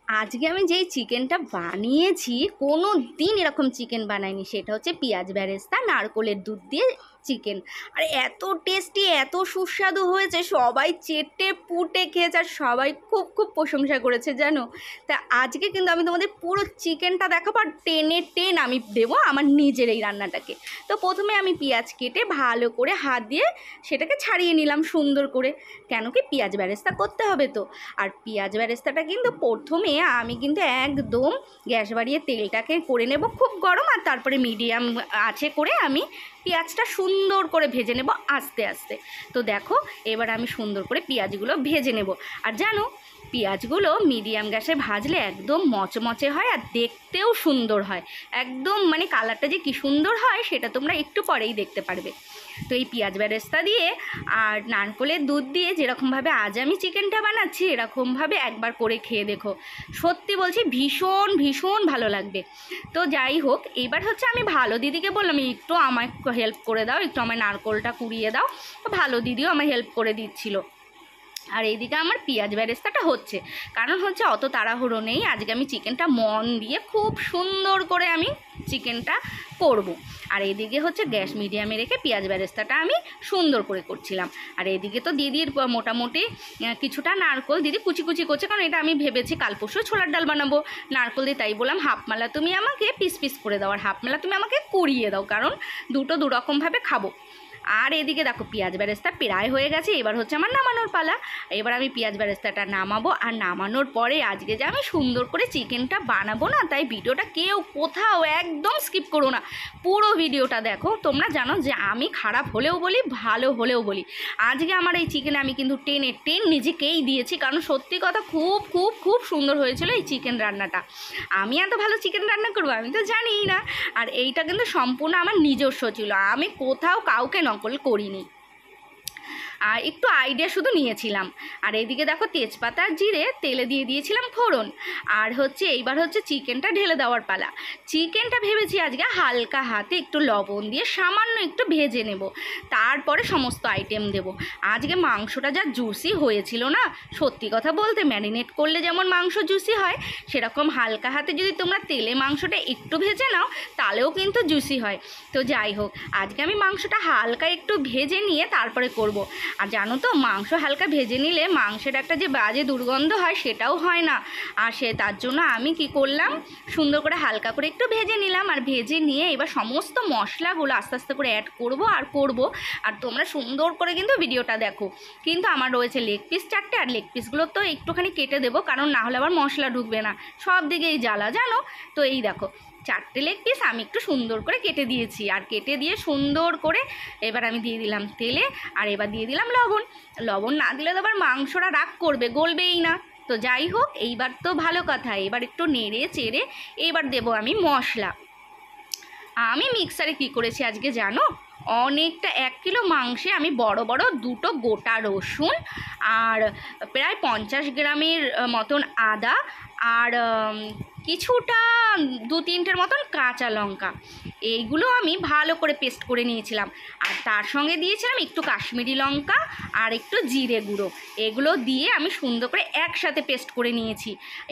আজকে আমি যেই চিকেনটা বানিয়েছি কোনো দিন এরকম চিকেন বানাইনি। সেটা হচ্ছে পেঁয়াজ বেরেস্তা নারকোলের দুধ দিয়ে চিকেন। আর এত টেস্টি, এত সুস্বাদু হয়েছে, সবাই চেটে পুটে খেয়েছে আর সবাই খুব খুব প্রশংসা করেছে জানো। তা আজকে কিন্তু আমি তোমাদের পুরো চিকেনটা দেখাবো আর টেনে আমি দেবো আমার নিজের এই রান্নাটাকে। তো প্রথমে আমি পেঁয়াজ কেটে ভালো করে হাত দিয়ে সেটাকে ছাড়িয়ে নিলাম সুন্দর করে, কেন কি পেঁয়াজ বেরেস্তা করতে হবে তো। আর পেঁয়াজ বেরেস্তাটা কিন্তু প্রথমে আমি কিন্তু একদম গ্যাস বাড়িয়ে তেলটাকে করে নেব খুব গরম, আর তারপরে মিডিয়াম আঁচে করে আমি পেঁয়াজটা সুন্দর করে ভেজে নেব আস্তে আস্তে। তো দেখো এবার আমি সুন্দর করে পেঁয়াজগুলো ভেজে নেব। আর জানো পেঁয়াজগুলো মিডিয়াম গ্যাসে ভাজলে একদম মচমচে হয় আর দেখতেও সুন্দর হয়, একদম মানে কালারটা যে কি সুন্দর হয় সেটা তোমরা একটু পরেই দেখতে পারবে। তো এই পেঁয়াজ বেরেস্তা দিয়ে আর নারকোলের দুধ দিয়ে যেরকমভাবে আজ আমি চিকেনটা বানাচ্ছি এরকমভাবে একবার করে খেয়ে দেখো, সত্যি বলছি ভীষণ ভীষণ ভালো লাগবে। তো যাই হোক, এবার হচ্ছে আমি ভালো দিদিকে বললাম একটু আমায় হেল্প করে দাও, একটু আমার নারকোলটা কুড়িয়ে দাও। তো ভালো দিদিও আমায় হেল্প করে দিচ্ছিল। আর এইদিকে আমার পেঁয়াজ বেরেস্তাটা হচ্ছে, কারণ হচ্ছে অত তাড়াহুড়ো নেই, আজকে আমি চিকেনটা মন দিয়ে খুব সুন্দর করে আমি চিকেনটা করব। আর এদিকে হচ্ছে গ্যাস মিডিয়ামে রেখে পেঁয়াজ বেরেস্তাটা আমি সুন্দর করে করছিলাম। আর এদিকে তো দিদির মোটামুটি কিছুটা নারকোল দিদি কুচি কুচি করছে, কারণ এটা আমি ভেবেছি কাল পরশু ছোলার ডাল বানাবো নারকোল দিয়ে, তাই বললাম হাফ মালা তুমি আমাকে পিস পিস করে দাও আর হাফ মালা তুমি আমাকে কুড়িয়ে দাও, কারণ দুটো দুরকমভাবে খাবো। আর এদিকে দেখো পেঁয়াজ বেরেস্তা প্রায় হয়ে গেছে, এবার হচ্ছে আমার নামানোর পালা। এবার আমি পেঁয়াজ বেরেস্তাটা নামাবো, আর নামানোর পরে আজকে যে আমি সুন্দর করে চিকেনটা বানাবো না, তাই ভিডিওটা কেউ কোথাও একদম স্কিপ করো না, পুরো ভিডিওটা দেখো। তোমরা জানো যে আমি খারাপ হলেও বলি ভালো হলেও বলি, আজকে আমার এই চিকেন আমি কিন্তু টেনে নিজেকেই দিয়েছি, কারণ সত্যি কথা খুব খুব খুব সুন্দর হয়েছিল এই চিকেন রান্নাটা। আমি এত ভালো চিকেন রান্না করবো আমি তো জানিই না, আর এইটা কিন্তু সম্পূর্ণ আমার নিজস্ব ছিল, আমি কোথাও কাউকে নকল করিনি, আর একটু আইডিয়া শুধু নিয়েছিলাম। আর এইদিকে দেখো তেজপাতা আর জিরে তেলে দিয়ে দিয়েছিলাম ফোড়ন। আর হচ্ছে এইবার হচ্ছে চিকেনটা ঢেলে দেওয়ার পালা। চিকেনটা ভেবেছি আজকে হালকা হাতে একটু লবণ দিয়ে সামান্য একটু ভেজে নেব, তারপরে সমস্ত আইটেম দেব। আজকে মাংসটা যা জুসি হয়েছিল না, সত্যি কথা বলতে ম্যারিনেট করলে যেমন মাংস জুসি হয়, সেরকম হালকা হাতে যদি তোমরা তেলে মাংসটা একটু ভেজে নাও তাহলেও কিন্তু জুসি হয়। তো যাই হোক, আজকে আমি মাংসটা হালকা একটু ভেজে নিয়ে তারপরে করব। আর জানো তো মাংস হালকা ভেজে নিলে মাংসের একটা যে বাজে দুর্গন্ধ হয় সেটাও হয় না। আর তার জন্য আমি কি করলাম, সুন্দর করে হালকা করে একটু ভেজে নিলাম, আর ভেজে নিয়ে এবার সমস্ত মশলাগুলো আস্তে আস্তে করে অ্যাড করব আর করব। আর তোমরা সুন্দর করে কিন্তু ভিডিওটা দেখো। কিন্তু আমার রয়েছে লেগ পিস 4টে, আর লেগ পিসগুলো তো একটুখানি কেটে দেবো, কারণ না হলে আবার মশলা ঢুকবে না, সব দিকেই জ্বালা জানো। তো এই দেখো 4টে লেগ পিস আমি একটু সুন্দর করে কেটে দিয়েছি, আর কেটে দিয়ে সুন্দর করে এবার আমি দিয়ে দিলাম তেলে, আর এবার দিয়ে দিলাম লবণ। লবণ না দিলে তো আবার মাংসটা রাগ করবে, গলবেই না। তো যাই হোক, এইবার তো ভালো কথা, এবার একটু নেড়ে চেড়ে এবার দেবো আমি মশলা। আমি মিক্সারে কি করেছি আজকে জানো, অনেকটা 1 কিলো মাংসে আমি বড় বড় 2টো গোটা রসুন, আর প্রায় 50 গ্রামের মতন আদা, আর কিছুটা 2-3টের মতন কাঁচা লঙ্কা, এইগুলো আমি ভালো করে পেস্ট করে নিয়েছিলাম। আর তার সঙ্গে দিয়েছিলাম একটু কাশ্মীরি লঙ্কা আর একটু জিরে গুঁড়ো, এগুলো দিয়ে আমি সুন্দর করে একসাথে পেস্ট করে নিয়েছি।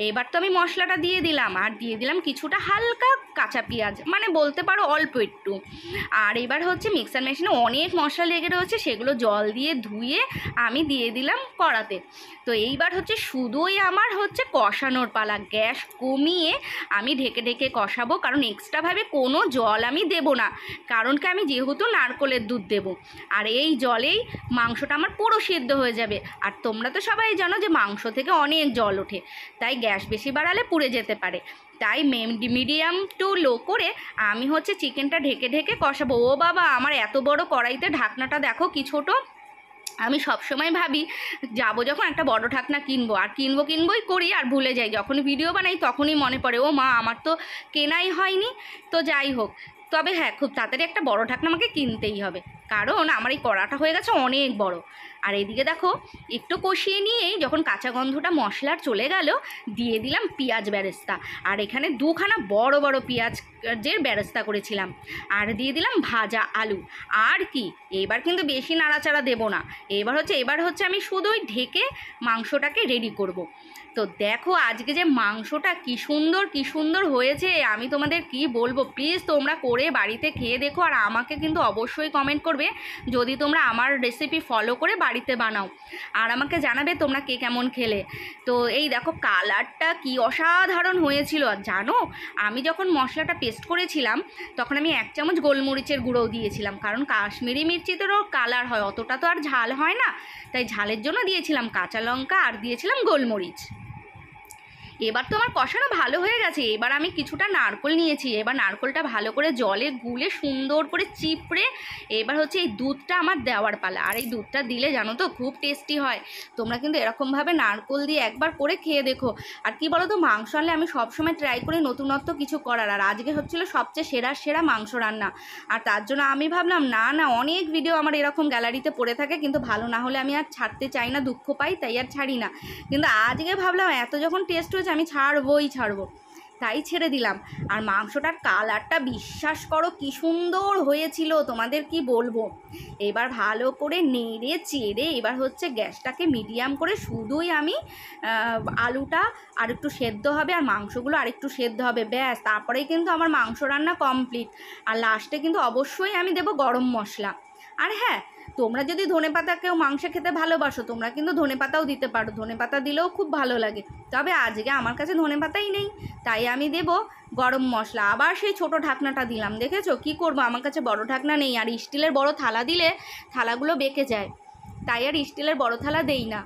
এবার তো আমি মশলাটা দিয়ে দিলাম, আর দিয়ে দিলাম কিছুটা হালকা কাঁচা পেঁয়াজ, মানে বলতে পারো অল্প একটু। আর এবার হচ্ছে মিক্সার মেশিনে অনেক মশলা লেগে রয়েছে, সেগুলো জল দিয়ে ধুয়ে আমি দিয়ে দিলাম কড়াতে। তো এইবার হচ্ছে শুধুই আমার হচ্ছে কষানোর পালা, গ্যাস কমিয়ে আমি ঢেকে ঢেকে কষাবো, কারণ এক্সট্রাভাবে কোনো জল আমি দেব না, কারণ কি আমি যেহেতু নারকোলের দুধ দেব, আর এই জলেই মাংসটা আমার পুরো সিদ্ধ হয়ে যাবে। আর তোমরা তো সবাই জানো যে মাংস থেকে অনেক জল ওঠে, তাই গ্যাস বেশি বাড়ালে পুড়ে যেতে পারে। তাই মিডিয়াম টু লো করে আমি হচ্ছে চিকেনটা ঢেকে ঢেকে কষাবো। ও বাবা, আমার এত বড় কড়াইতে ঢাকনাটা দেখো কি ছোট। আমি সবসময় ভাবি যাবো যখন একটা বড় ঢাকনা কিনবো, আর কিনবোই করি আর ভুলে যাই, যখন ভিডিও বানাই তখনই মনে পড়ে ও মা আমার তো কেনাই হয়নি। তো যাই হোক, তবে হ্যাঁ খুব তাড়াতাড়ি একটা বড় ঢাকনা আমাকে কিনতেই হবে, কারণ আমার এই কড়াটা হয়ে গেছে অনেক বড়। আর এইদিকে দেখো একটু কষিয়ে নিয়েই যখন কাঁচা গন্ধটা মশলার চলে গেল, দিয়ে দিলাম পেঁয়াজ বেরেস্তা, আর এখানে 2খানা বড় বড় পেঁয়াজের বেরেস্তা করেছিলাম, আর দিয়ে দিলাম ভাজা আলু। আর কি, এবার কিন্তু বেশি নাড়াচাড়া দেবো না, এবার হচ্ছে আমি শুধুই ঢেকে মাংসটাকে রেডি করব। তো দেখো আজকে যে মাংসটা কি সুন্দর হয়েছে, আমি তোমাদের কি বলবো। প্লিজ তোমরা করে বাড়িতে খেয়ে দেখো, আর আমাকে কিন্তু অবশ্যই কমেন্ট করবে যদি তোমরা আমার রেসিপি ফলো করে বাড়িতে বানাও, আর আমাকে জানাবে তোমরা কে কেমন খেলে। তো এই দেখো কালারটা কি অসাধারণ হয়েছিল। আর জানো আমি যখন মশলাটা পেস্ট করেছিলাম তখন আমি 1 চামচ গোলমরিচের গুঁড়োও দিয়েছিলাম, কারণ কাশ্মীরি মির্চিতেরও কালার হয়, অতটা তো আর ঝাল হয় না, তাই ঝালের জন্য দিয়েছিলাম কাঁচা লঙ্কা আর দিয়েছিলাম গোলমরিচ। এবার তো আমার কষানো ভালো হয়ে গেছে। এবার আমি কিছুটা নারকোল নিয়েছি, এবার নারকোলটা ভালো করে জলে গুলে সুন্দর করে চিপড়ে এবার হচ্ছে এই দুধটা আমার দেওয়ার পালা। আর এই দুধটা দিলে জানো তো খুব টেস্টি হয়। তোমরা কিন্তু এরকমভাবে নারকোল দিয়ে একবার করে খেয়ে দেখো। আর কি বলো তো, মাংস আনলে আমি সবসময় ট্রাই করি নতুনত্ব কিছু করার, আর আজকে হচ্ছিলো সবচেয়ে সেরা মাংস রান্না। আর তার জন্য আমি ভাবলাম না অনেক ভিডিও আমার এরকম গ্যালারিতে পড়ে থাকে, কিন্তু ভালো না হলে আমি আর ছাড়তে চাই না, দুঃখ পাই, তাই আর ছাড়ি না। কিন্তু আজকে ভাবলাম এত যখন টেস্ট হয়েছে আমি ছাড়বো, তাই ছেড়ে দিলাম। আর মাংসটার কালারটা বিশ্বাস করো কি সুন্দর হয়েছিল, তোমাদের কি বলবো। এবার ভালো করে নেড়ে চেড়ে এবার হচ্ছে গ্যাসটাকে মিডিয়াম করে শুধুই আমি আলুটা আর একটু সেদ্ধ হবে আর মাংসগুলো আর একটু সেদ্ধ হবে, ব্যাস তারপরেই কিন্তু আমার মাংস রান্না কমপ্লিট। আর লাস্টে কিন্তু অবশ্যই আমি দেবো গরম মশলা। আর হ্যাঁ, তোমরা যদি ধনেপাতা কেউ মাংস খেতে ভালোবাসো তোমরা কিন্তু ধনেপাতাও দিতে পারো, ধনেপাতা দিলেও খুব ভালো লাগে। তবে আজকে আমার কাছে ধনেপাতাই নেই, তাই আমি দেব গরম মশলা। আবার সেই ছোট ঢাকনাটা দিলাম, দেখেছো কি করব, আমার কাছে বড় ঢাকনা নেই, আর স্টিলের বড় থালা দিলে থালাগুলো বেঁকে যায়, তাই আর স্টিলের বড় থালা দেই না।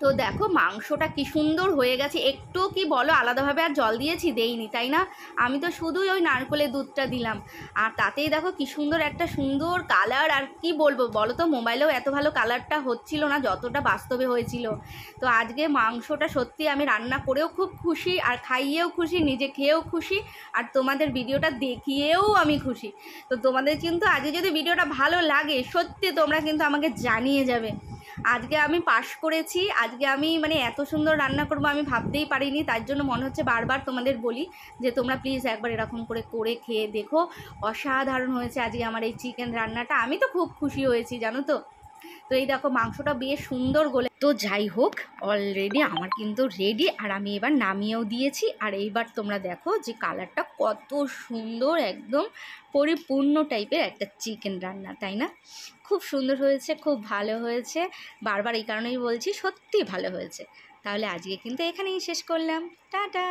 তো দেখো মাংসটা কি সুন্দর হয়ে গেছে। একটু কি বলো আলাদাভাবে আর জল দিয়েছি? দেইনি, তাই না? আমি তো শুধুই ওই নারকেলের দুধটা দিলাম, আর তাতেই দেখো কি সুন্দর একটা সুন্দর কালার। আর কি বলবো বলো তো, মোবাইলেও এত ভালো কালারটা হচ্ছিল না যতটা বাস্তবে হয়েছিল। তো আজকে মাংসটা সত্যি আমি রান্না করেও খুব খুশি, আর খাইয়েও খুশি, নিজে খেয়েও খুশি, আর তোমাদের ভিডিওটা দেখিয়েও আমি খুশি। তো তোমাদের কিন্তু আজকে যদি ভিডিওটা ভালো লাগে সত্যি তোমরা কিন্তু আমাকে জানিয়ে যাবে। আজকে আমি পাশ করেছি, আজকে আমি মানে এত সুন্দর রান্না করবো আমি ভাবতেই পারিনি, তার জন্য মনে হচ্ছে বারবার তোমাদের বলি যে তোমরা প্লিজ একবার এরকম করে খেয়ে দেখো। অসাধারণ হয়েছে আজকে আমার এই চিকেন রান্নাটা, আমি তো খুব খুশি হয়েছি জানো তো। তো এই দেখো মাংসটা বেশ সুন্দর গলে, তো যাই হোক অলরেডি আমার কিন্তু রেডি, আর আমি এবার নামিয়েও দিয়েছি। আর এইবার তোমরা দেখো যে কালারটা কত সুন্দর, একদম পরিপূর্ণ টাইপের একটা চিকেন রান্না, তাই না? খুব সুন্দর হয়েছে, খুব ভালো হয়েছে, বারবার এই কারণেই বলছি সত্যি ভালো হয়েছে। তাহলে আজকে কিন্তু এখানেই শেষ করলাম, টাটা।